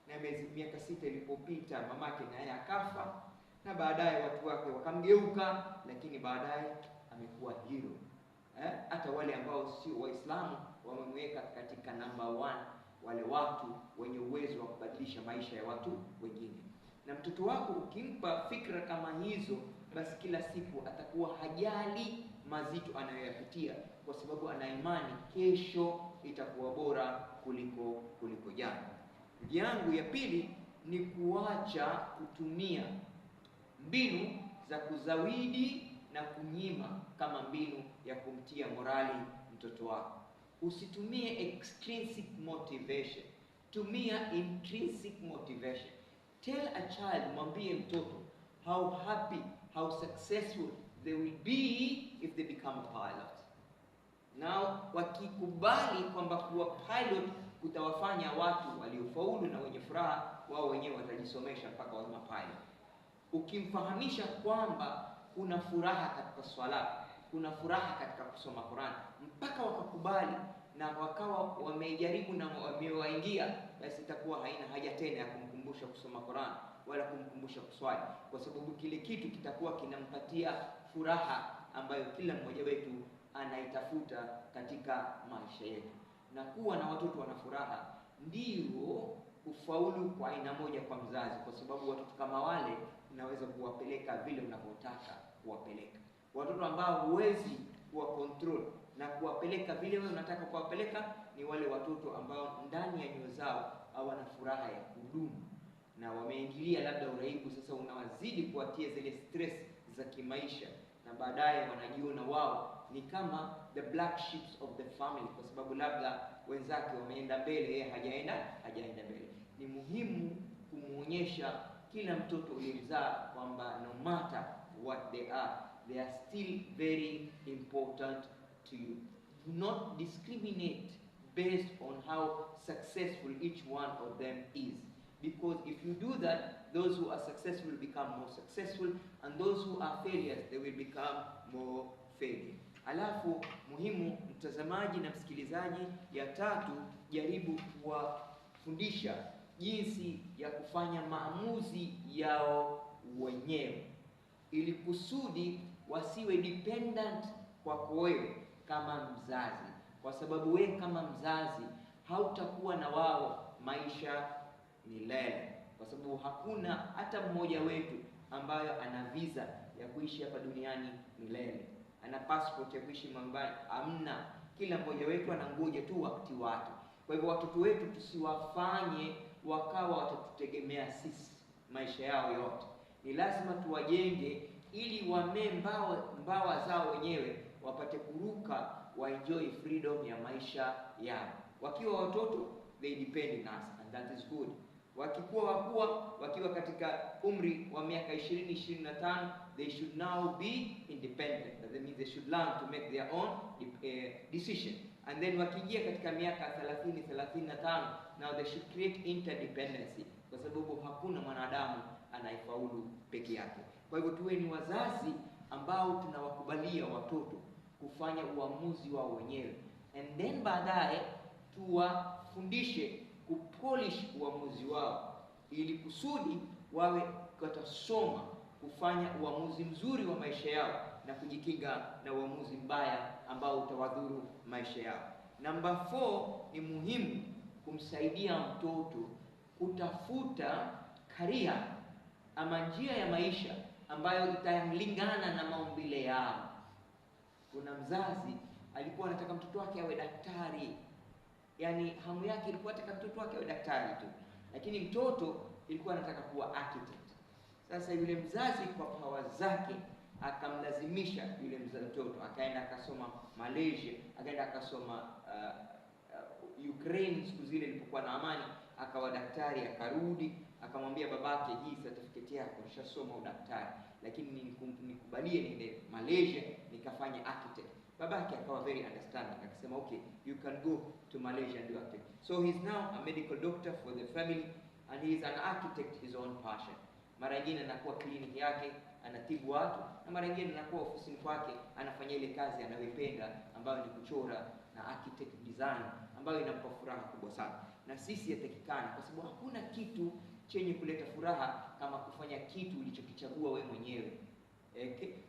na miaka 6 ilipopita mamake naye akafa, na baadaye watu wake wakamgeuka, lakini baadaye amekuwa hero. Hata wale ambao sio Waislamu wamemweka katika number 1, wale watu wenye uwezo wa kubadilisha maisha ya watu wengine. Na mtoto wako ukimpa fikra kama hizo, basi kila siku atakuwa hajali mazito anayoyapitia, kwa sababu ana imani kesho itakuwa bora kuliko jana. Njia yangu ya pili ni kuacha kutumia mbinu za kuzawidi na kunyima kama mbinu ya kumtia morali mtoto wako. Usitumie extrinsic motivation, tumia intrinsic motivation. Tell a child, mwambie mtoto how happy, how successful they will be if they become a pilot. Now, wakikubali kwamba kuwa pilot kutawafanya watu waliofaulu na wenye furaha, wao wenyewe watajisomesha mpaka wawe pilot. Ukimfahamisha kwamba kuna furaha katika swala, kuna furaha katika kusoma Qur'an, mpaka wakakubali na wakawa wamejaribu na wamewaingia, basi itakuwa haina haja tena ya kumkumbusha kusoma Qur'an wala kumkumbusha kuswali, kwa sababu kile kitu kitakuwa kinampatia furaha ambayo kila mmoja wetu anaitafuta katika maisha yetu. Na kuwa na watoto wana furaha ndio kufaulu kwa aina moja kwa mzazi, kwa sababu watoto kama wale unaweza kuwapeleka vile unavyotaka kuwapeleka. Watoto ambao huwezi kuwa control na kuwapeleka vile wewe unataka kuwapeleka ni wale watoto ambao ndani ya nyoyo zao hawana furaha ya kudumu, na wameingilia labda uraibu. Sasa unawazidi kuwatia zile stress za kimaisha, na baadaye wanajiona wao ni kama the black sheep of the family, kwa sababu labda wenzake wameenda mbele, yeye hajaenda mbele. Ni muhimu kumuonyesha kila mtoto uliyemzaa kwamba no matter what they are still very important to you. Do not discriminate based on how successful each one of them is, because if you do that, those who are successful will become more successful, and those who are failures, they will become more failure. Alafu muhimu mtazamaji na msikilizaji, ya tatu, jaribu kuwafundisha jinsi ya kufanya maamuzi yao wenyewe, ili kusudi wasiwe dependent kwako wewe kama mzazi, kwa sababu wewe kama mzazi hautakuwa na wao maisha milele, kwa sababu hakuna hata mmoja wetu ambayo ana visa ya kuishi hapa duniani milele, ana passport ya kuishi mambani. Amna, kila mmoja wetu anangoja tu wakati wake. Kwa hivyo watoto wetu tusiwafanye wakawa watatutegemea sisi maisha yao yote. Ni lazima tuwajenge ili wamee mbawa zao wenyewe, wapate kuruka, waenjoy freedom ya maisha yao. Wakiwa watoto, they depend on us, and that is good. Wakiwa katika umri wa miaka 20-25, they should now be independent. That means they should learn to make their own decision. And then wakijia katika miaka 30-35, now they should create interdependency, kwa sababu hakuna mwanadamu anayefaulu peke yake. Kwa hivyo tuwe ni wazazi ambao tunawakubalia watoto kufanya uamuzi wao wenyewe, and then baadaye tuwafundishe kupolish uamuzi wao, ili kusudi wawe watasoma kufanya uamuzi mzuri wa maisha yao na kujikinga na uamuzi mbaya ambao utawadhuru maisha yao. Number 4, ni muhimu kumsaidia mtoto kutafuta career ama njia ya maisha ambayo italingana na maumbile yao. Kuna mzazi alikuwa anataka mtoto wake awe daktari, yani hamu yake ilikuwa anataka mtoto wake awe daktari tu, lakini mtoto ilikuwa anataka kuwa architect. Sasa yule mzazi kwa power zake akamlazimisha yule mtoto, akaenda akasoma Malaysia, akaenda akasoma Ukraine siku zile ilipokuwa na amani, akawa daktari. Akarudi akamwambia babake, hii certificate yako nishasoma udaktari, lakini nikubalie niende Malaysia nikafanye architect. Babake akawa very understanding, akasema okay, you can go to Malaysia and do architect. So he's now a medical doctor for the family and he is an architect, his own passion. Mara nyingine anakuwa kliniki yake anatibu watu, na mara nyingine anakuwa ofisini kwake anafanya ile kazi anayoipenda ambayo ni kuchora na architect design, ambayo inampa furaha kubwa sana. Na sisi yatakikana, kwa sababu hakuna kitu chenye kuleta furaha kama kufanya kitu ulichokichagua wewe mwenyewe.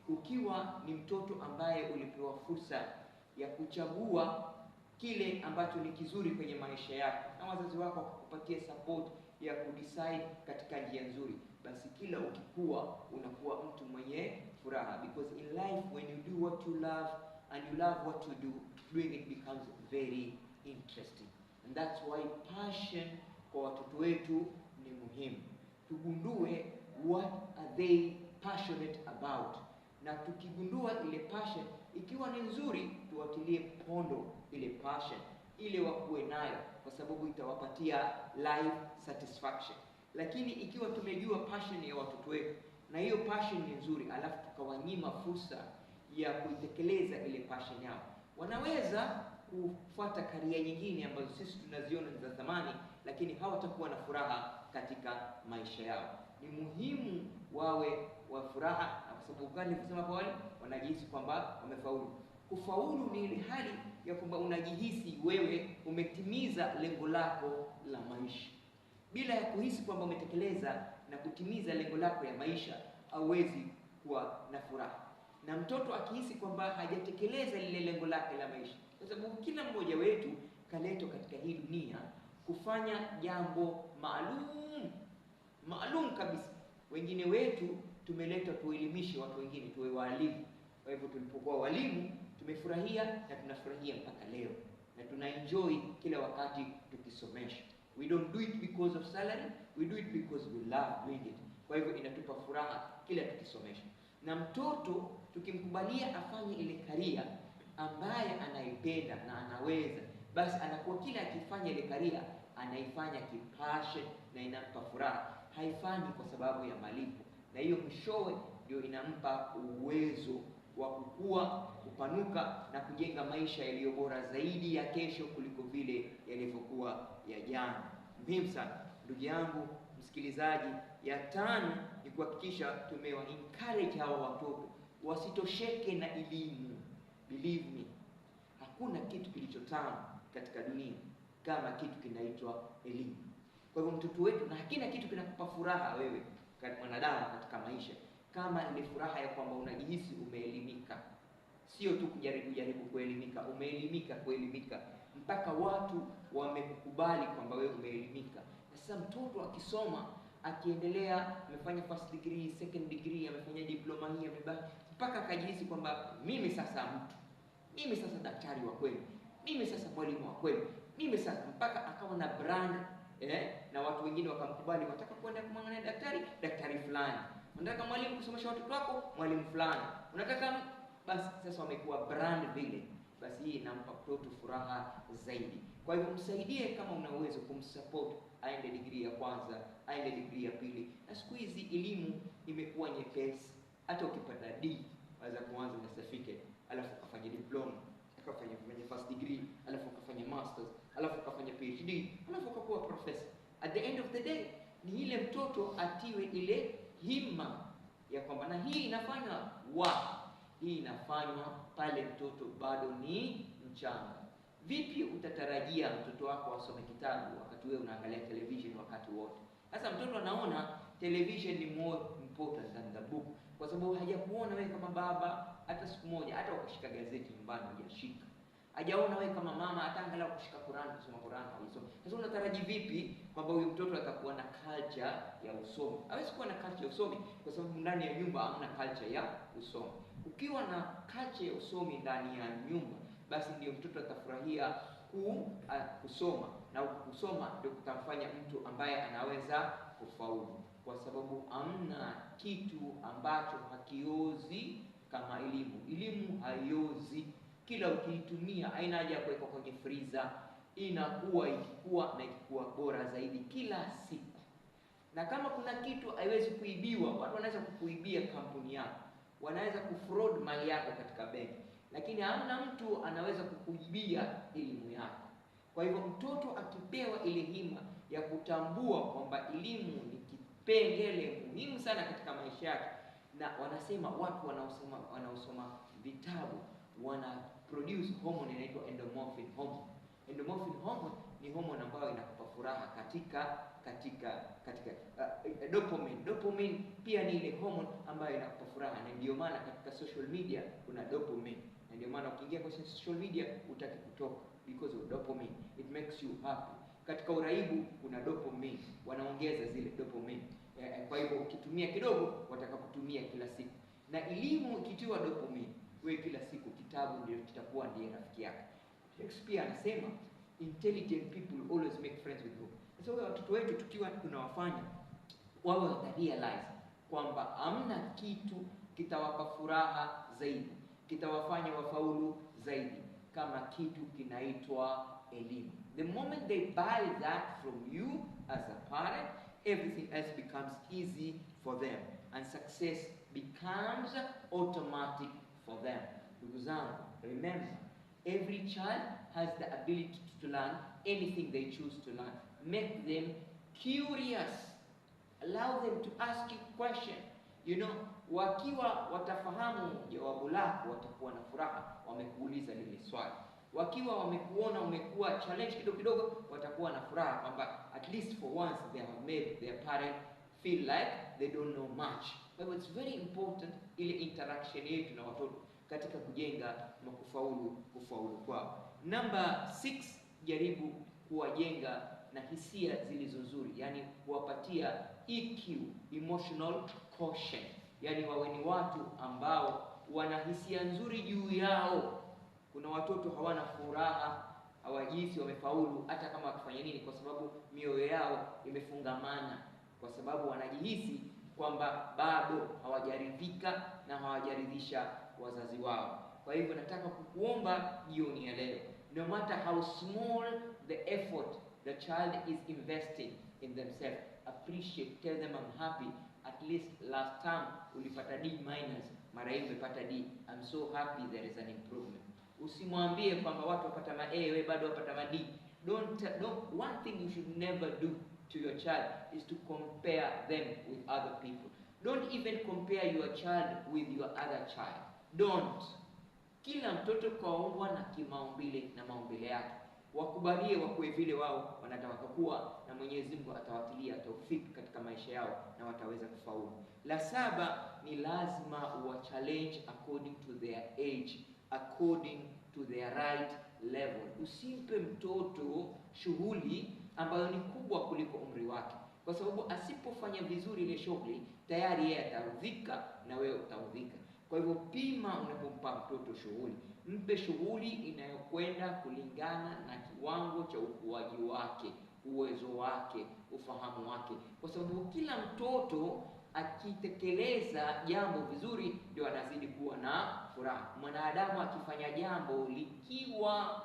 Ukiwa ni mtoto ambaye ulipewa fursa ya kuchagua kile ambacho ni kizuri kwenye maisha yako, na wazazi wako kukupatia support ya kudecide katika njia nzuri, basi kila ukikua unakuwa mtu mwenye furaha. Because in life when you do what you love and you love what you do, doing it becomes very interesting. And that's why passion kwa watoto wetu ni muhimu. Tugundue what are they passionate about, na tukigundua ile passion ikiwa ni nzuri, tuwatilie pondo ile passion ile wakuwe nayo, kwa sababu itawapatia life satisfaction. Lakini ikiwa tumejua passion ya watoto wetu na hiyo passion ni nzuri, alafu tukawanyima fursa ya kuitekeleza ile passion yao, wanaweza kufuata karia nyingine ambazo sisi tunaziona za zamani, lakini hawatakuwa na furaha katika maisha yao. Ni muhimu wawe wa furaha, na kwa sababu gani kusema kwa wale wanajihisi kwamba wamefaulu. Kufaulu ni ile hali ya kwamba unajihisi wewe umetimiza lengo lako la maisha. Bila ya kuhisi kwamba umetekeleza na kutimiza lengo lako ya maisha, hauwezi kuwa na furaha. Na mtoto akihisi kwamba hajatekeleza lile lengo lake la maisha, kwa sababu kila mmoja wetu kaletwa katika hii dunia kufanya jambo maalum kabisa. Wengine wetu tumeletwa tuelimishe watu wengine, tuwe walimu. Kwa hivyo tulipokuwa walimu tumefurahia na tunafurahia mpaka leo, na tunaenjoy kila wakati tukisomesha. We don't do it because of salary, we do it because we love doing it. Kwa hivyo inatupa furaha kila tukisomesha. Na mtoto tukimkubalia afanye ile karia ambaye anaipenda na anaweza, basi anakuwa kila akifanya ile karia anaifanya kipassion na inampa furaha, haifanyi kwa sababu ya malipo. Na hiyo mwishowe ndio inampa uwezo wa kukua, kupanuka na kujenga maisha yaliyo bora zaidi ya kesho kuliko vile yalivyokuwa ya jana. Muhimu sana ndugu yangu msikilizaji. Ya tano ni kuhakikisha tumewa encourage hawa watoto wasitosheke na elimu. Believe me, hakuna kitu kilichotamu katika dunia kama kitu kinaitwa elimu. Kwa hivyo mtoto wetu, na hakuna kitu kinakupa furaha wewe kama mwanadamu katika maisha kama ile furaha ya kwamba unajihisi umeelimika. Sio tu kujaribu kuelimika, umeelimika, kuelimika mpaka watu wamekukubali kwamba wewe umeelimika. Na sasa mtoto akisoma, akiendelea, amefanya first degree, second degree, amefanya diploma hii, amebaki mpaka akajihisi kwamba mimi sasa mtu, mimi sasa daktari wa kweli, mimi sasa mwalimu wa kweli, mimi sasa, mpaka akawa na brand na watu wengine wakamkubali, wataka kwenda kumwangalia daktari fulani. Unataka mwalimu kusomesha watoto wako, mwalimu fulani. Unataka, basi sasa wamekuwa brand vile. Basi hii inampa mtoto furaha zaidi. Kwa hivyo msaidie kama una uwezo kumsupport aende degree ya kwanza, aende degree ya pili. Na siku hizi elimu imekuwa nyepesi. Hata ukipata D, waweza kuanza na certificate, alafu ukafanya diploma, ukafanya first degree, alafu ukafanya masters, alafu ukafanya PhD, alafu ukakuwa professor. At the end of the day, ni ile mtoto atiwe ile hima ya kwamba, na hii inafanywa hii inafanywa pale mtoto bado ni mchanga. Vipi utatarajia mtoto wako asome kitabu wakati wewe unaangalia television wakati wote? Sasa mtoto anaona television ni more important than the book, kwa sababu hajakuona wewe kama baba hata siku moja, hata ukashika gazeti nyumbani hujashika. Hajaona wewe kama mama hata angalau kushika Qur'an, kusoma Qur'an hausomi. Sasa unataraji vipi kwamba huyu mtoto atakuwa na culture ya usomi? Hawezi kuwa na culture ya usomi kwa sababu ndani ya nyumba hamna culture ya usomi. Ukiwa na culture ya usomi ndani ya nyumba, basi ndio mtoto atafurahia kusoma, na kusoma ndio kutamfanya mtu ambaye anaweza kufaulu, kwa sababu hamna kitu ambacho hakiozi kama elimu. Elimu haiozi, kila ukiitumia haina haja ya kuweka kwenye freezer, inakuwa ikikuwa bora zaidi kila siku. Na kama kuna kitu haiwezi kuibiwa, watu wanaweza kukuibia kampuni yako, wanaweza kufraud mali yako katika benki, lakini hamna mtu anaweza kukuibia elimu yako. Kwa hivyo mtoto akipewa ile hima ya kutambua kwamba elimu ni kipengele muhimu sana katika maisha yake, na wanasema watu wanaosoma vitabu wana produce hormone inaitwa endomorphin hormone. Endomorphin hormone ni hormone ambayo inakupa furaha katika dopamine. Dopamine pia ni ile hormone ambayo inakupa furaha, na ndio maana katika social media kuna dopamine, na ndio maana ukiingia kwa social media utaki kutoka because of dopamine, it makes you happy. Katika uraibu kuna dopamine, wanaongeza zile dopamine. Kwa hivyo ukitumia kidogo wataka kutumia kila siku, na elimu ikitiwa dopamine, wewe kila siku kitabu ndio kitakuwa ndiye rafiki yako. Shakespeare anasema intelligent people always make friends with you. So watoto wetu tukiwa tunawafanya wawe realize kwamba hamna kitu kitawapa furaha zaidi, kitawafanya wafaulu zaidi kama kitu kinaitwa elimu. The moment they buy that from you as a parent, everything else becomes easy for them and success becomes automatic for them. Ndugu zangu, remember, every child has the ability to learn anything they choose to learn. Make them curious. Allow them to ask you questions. You know, wakiwa watafahamu jawabu lako watakuwa na furaha wamekuuliza lile swali. Wakiwa wamekuona umekuwa challenge kidogo watakuwa na furaha kwamba at least for once they have made their parent feel like they don't know much. But it's very important ile interaction yetu na watoto katika kujenga na kufaulu kwao. Number 6, jaribu kuwajenga na hisia zilizo nzuri, yani kuwapatia EQ, emotional quotient, yani wawe ni watu ambao wana hisia nzuri juu yao. Kuna watoto hawana furaha, hawajihisi wamefaulu hata kama wakifanya nini, kwa sababu mioyo yao imefungamana, kwa sababu wanajihisi kwamba bado hawajaridhika na hawajaridhisha wazazi wao. Kwa hivyo nataka kukuomba jioni ya leo, no matter how small the effort the child is investing in themselves, appreciate, tell them I'm happy, at least last time ulipata D-, mara hii umepata D, I'm so happy there is an improvement. Usimwambie kwamba watu wapata ma A wewe bado wapata ma D. Don't one thing you should never do to your child is to compare them with other people. Don't even compare your child with your other child. Don't. Kila mtoto kaumbwa na kimaumbile na maumbile yake. Wakubalie wakuwe vile wao wanataka kuwa, na Mwenyezi Mungu atawatilia taufiki katika maisha yao na wataweza kufaulu. La 7 ni lazima challenge according to their age, according to their right level. Usimpe mtoto shughuli ambayo ni kubwa kuliko umri wake, kwa sababu asipofanya vizuri ile shughuli tayari yeye ataudhika na wewe utaudhika. Kwa hivyo pima unapompa mtoto shughuli, mpe shughuli inayokwenda kulingana na kiwango cha ukuaji wake, uwezo wake, ufahamu wake, kwa sababu kila mtoto akitekeleza jambo vizuri ndio anazidi kuwa na furaha. Mwanadamu akifanya jambo likiwa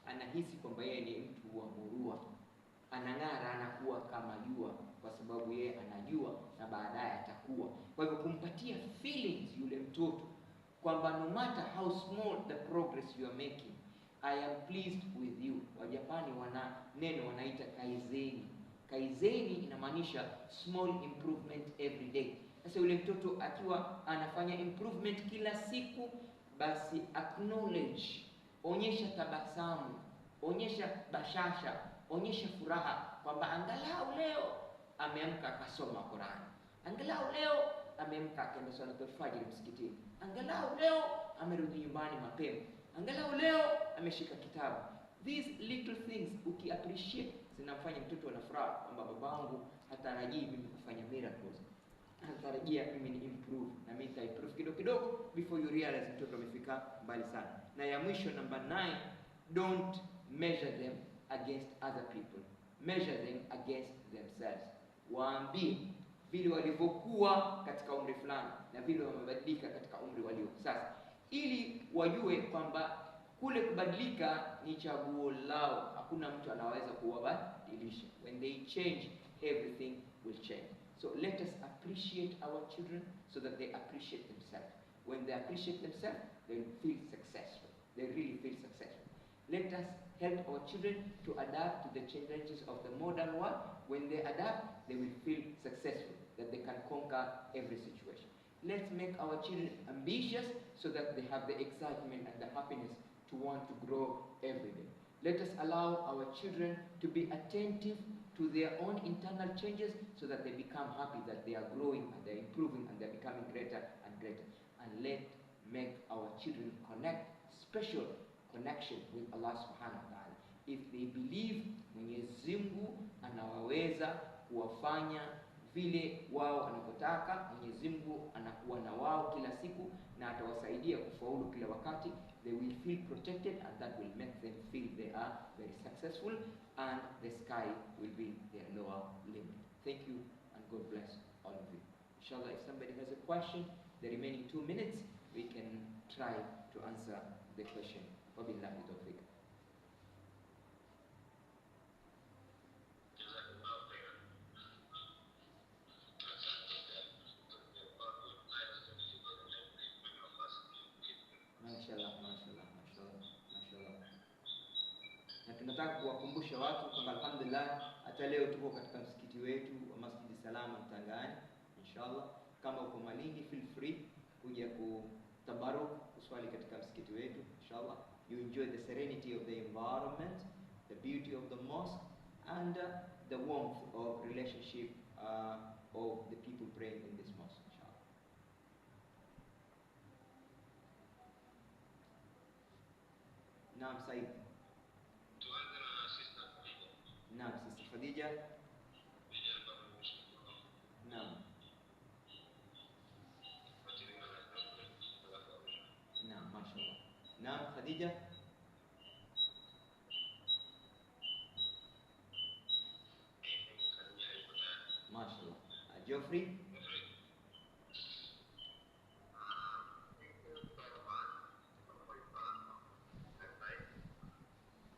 anahisi kwamba yeye ni mtu wa murua, anang'ara, anakuwa kama jua, kwa sababu yeye anajua na baadaye atakuwa. Kwa hivyo kumpatia feelings yule mtoto kwamba no matter how small the progress you are making, I am pleased with you. Wajapani wana neno wanaita kaizeni. Kaizeni inamaanisha small improvement every day. Sasa yule mtoto akiwa anafanya improvement kila siku, basi acknowledge, onyesha tabasamu, onyesha bashasha, onyesha furaha kwamba angalau leo ameamka akasoma Qur'an, angalau leo ameamka akaenda swala al-fajr msikitini, angalau leo amerudi nyumbani mapema. Angalau leo ameshika kitabu. These little things ukiappreciate zinamfanya mtoto ana furaha kwamba babangu hatarajii mimi kufanya miracles, hatarajia mimi ni improve, na mimi nita improve kidogo kidogo before you realize mtoto amefika mbali sana. Na ya mwisho number 9, don't measure them against other people, measure them against themselves. Waambie vile walivyokuwa katika umri fulani na vile wamebadilika katika umri walio sasa, ili wajue kwamba kule kubadilika ni chaguo lao, hakuna mtu anaweza kuwabadilisha. When they change, everything will change. So let us appreciate our children so that they appreciate themselves. When they appreciate themselves, they will feel successful. They really feel successful. Let us help our children to adapt to the challenges of the modern world. When they adapt, they will feel successful, that they can conquer every situation. Let's make our children ambitious so that they have the excitement and the happiness to want to grow every day. Let us allow our children to be attentive to their own internal changes so that they become happy that they are growing and they're improving and they're becoming greater and greater. And let's make our children connect, special connection with Allah subhanahu wa ta'ala. If they believe Mwenyezi Mungu anawaweza kuwafanya vile wao anapotaka, Mwenyezi Mungu anakuwa na wao kila siku na atawasaidia kufaulu kila wakati, they will feel protected and that will make them feel they are very successful and the sky will be their lower limit. Thank you and God bless all of you. Inshallah, if somebody has a question, the remaining 2 minutes, we can try to answer the question. Wabillahi tawfiq. Mashallah, mashallah, mashallah, mashallah. Na tunataka kuwakumbusha watu kwamba alhamdulillah hata leo tuko katika msikiti wetu wa Masjid Salama Mtangani. Inshallah, kama uko Malindi, feel free kuja kutabaruk, kuswali katika msikiti wetu. Inshallah, you enjoy the serenity of the environment, the beauty of the mosque, and the warmth of relationship of the people praying in this mosque. Inshallah. Naam, Said. Naam, Sister Khadija. Naam. Naam, mashallah. Naam, Khadija. Mashallah. Geoffrey.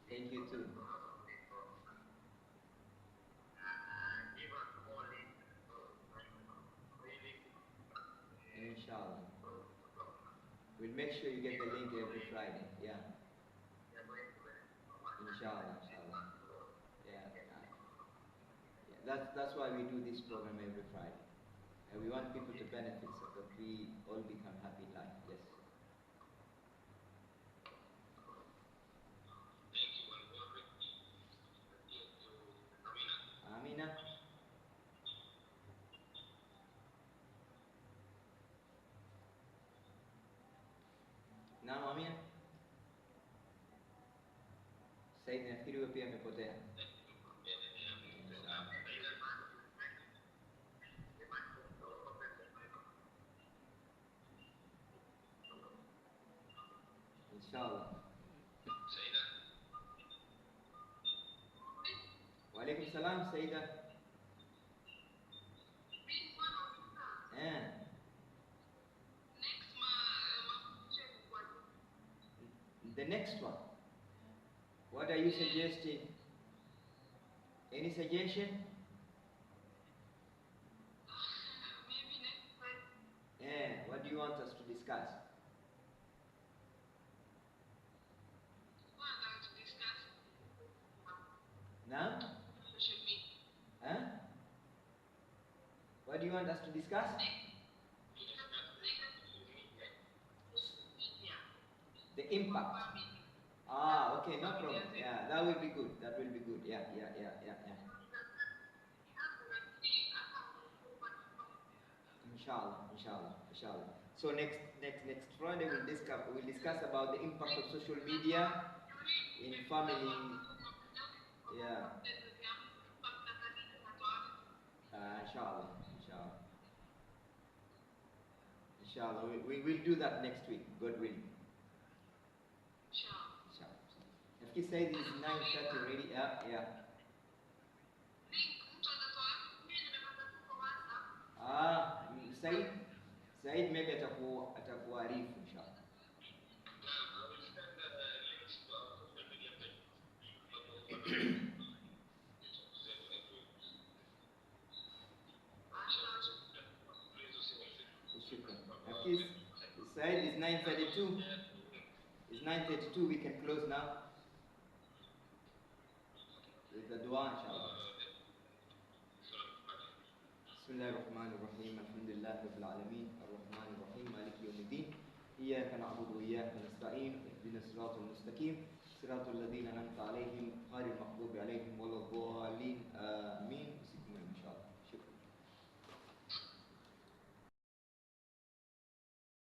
Thank you too. Inshallah. We'll make sure you get the link every Friday. Yeah. Inshallah, inshallah. Yeah. That's why we do this program every Friday. And we want people to benefit so that we all become happy in life. Yes. Amina. Naam, Amina. Said nafikiri wewe pia amepotea. Inshallah. Wa alaikum salam, Saida. The next one. What are you suggesting? Any suggestion? Maybe next time. What do you want us to discuss? What are we to discuss? Now? Social media. Huh? What do you want us to discuss? The impact. Ah, okay, no problem. Yeah, that will be good. That will be good. Yeah. Inshallah. So next Friday we'll discuss about the impact of social media in family. Yeah. Inshallah. Inshallah. We will do that next week, God willing. Inshallah. If you say this is 9:30 already, yeah. Said maybe atakuarifu inshallah. Shukran. Hafiz, Said is 9:32. It's 9:32. We can close now with the dua inshallah. بسم الله الرحمن الرحيم الحمد لله رب العالمين الرحمن الرحيم مالك يوم الدين إياك نعبد وإياك نستعين اهدنا الصراط المستقيم صراط الذين أنعمت عليهم غير المغضوب عليهم ولا الضالين